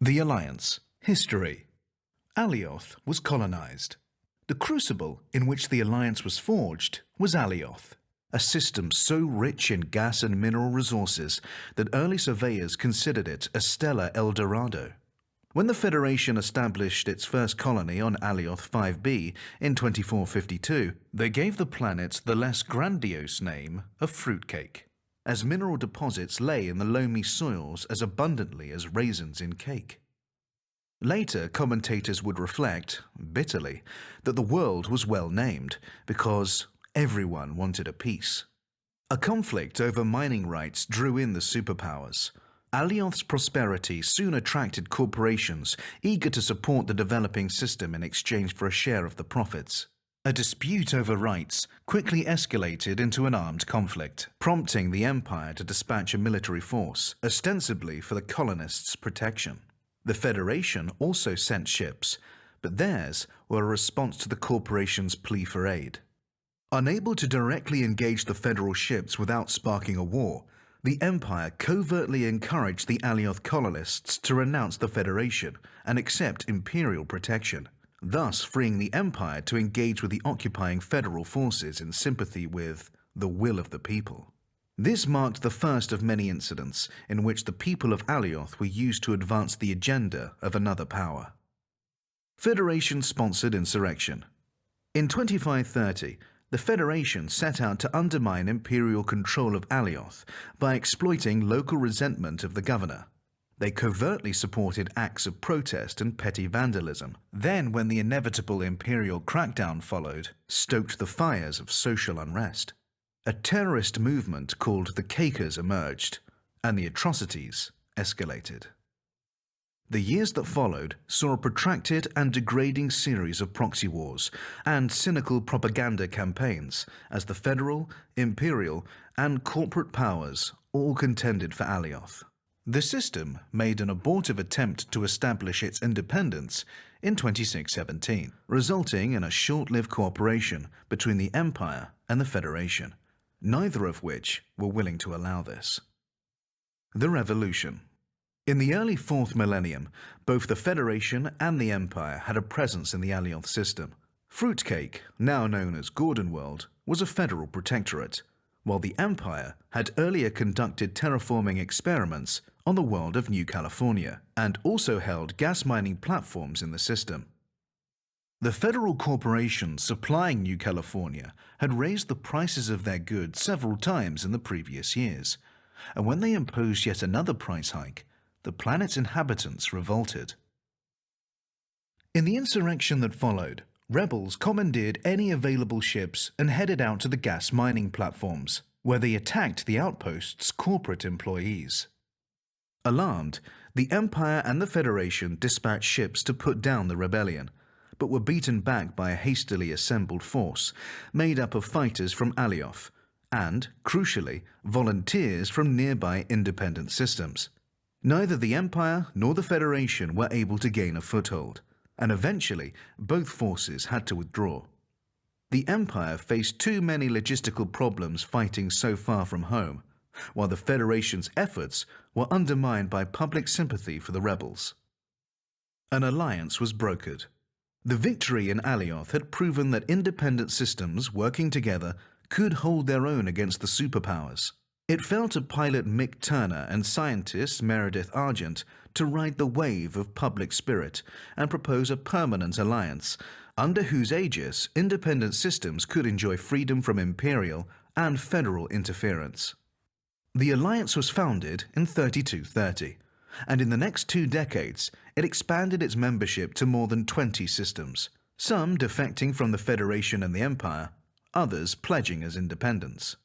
The Alliance. History. Alioth was colonized. The crucible in which the Alliance was forged was Alioth, a system so rich in gas and mineral resources that early surveyors considered it a stellar El Dorado. When the Federation established its first colony on Alioth 5b in 2452, they gave the planet the less grandiose name of Fruitcake, as mineral deposits lay in the loamy soils as abundantly as raisins in cake. Later, commentators would reflect, bitterly, that the world was well named because everyone wanted a piece. A conflict over mining rights drew in the superpowers. Alioth's prosperity soon attracted corporations eager to support the developing system in exchange for a share of the profits. A dispute over rights quickly escalated into an armed conflict, prompting the Empire to dispatch a military force, ostensibly for the colonists' protection. The Federation also sent ships, but theirs were a response to the corporation's plea for aid. Unable to directly engage the Federal ships without sparking a war, the Empire covertly encouraged the Alioth colonists to renounce the Federation and accept Imperial protection, thus freeing the Empire to engage with the occupying Federal forces in sympathy with the will of the people. This marked the first of many incidents in which the people of Alioth were used to advance the agenda of another power. Federation-sponsored insurrection. In 2530, the Federation set out to undermine Imperial control of Alioth by exploiting local resentment of the governor. They covertly supported acts of protest and petty vandalism. Then, when the inevitable Imperial crackdown followed, stoked the fires of social unrest. A terrorist movement called the Quakers emerged, and the atrocities escalated. The years that followed saw a protracted and degrading series of proxy wars and cynical propaganda campaigns as the federal, imperial, and corporate powers all contended for Alioth. The system made an abortive attempt to establish its independence in 2617, resulting in a short-lived cooperation between the Empire and the Federation, neither of which were willing to allow this. The Revolution. In the early 4th millennium, both the Federation and the Empire had a presence in the Alioth system. Fruitcake, now known as Gordonworld, was a federal protectorate, while the Empire had earlier conducted terraforming experiments on the world of New California and also held gas mining platforms in the system. The federal corporations supplying New California had raised the prices of their goods several times in the previous years, and when they imposed yet another price hike, the planet's inhabitants revolted. In the insurrection that followed, rebels commandeered any available ships and headed out to the gas mining platforms, where they attacked the outpost's corporate employees. Alarmed, the Empire and the Federation dispatched ships to put down the rebellion, but were beaten back by a hastily assembled force made up of fighters from Alioth and, crucially, volunteers from nearby independent systems. Neither the Empire nor the Federation were able to gain a foothold, and eventually both forces had to withdraw. The Empire faced too many logistical problems fighting so far from home, while the Federation's efforts were undermined by public sympathy for the rebels. An alliance was brokered. The victory in Alioth had proven that independent systems working together could hold their own against the superpowers. It fell to pilot Mick Turner and scientist Meredith Argent to ride the wave of public spirit and propose a permanent alliance, under whose aegis independent systems could enjoy freedom from imperial and federal interference. The alliance was founded in 3230, and in the next 2 decades it expanded its membership to more than 20 systems, some defecting from the Federation and the Empire, others pledging as independents.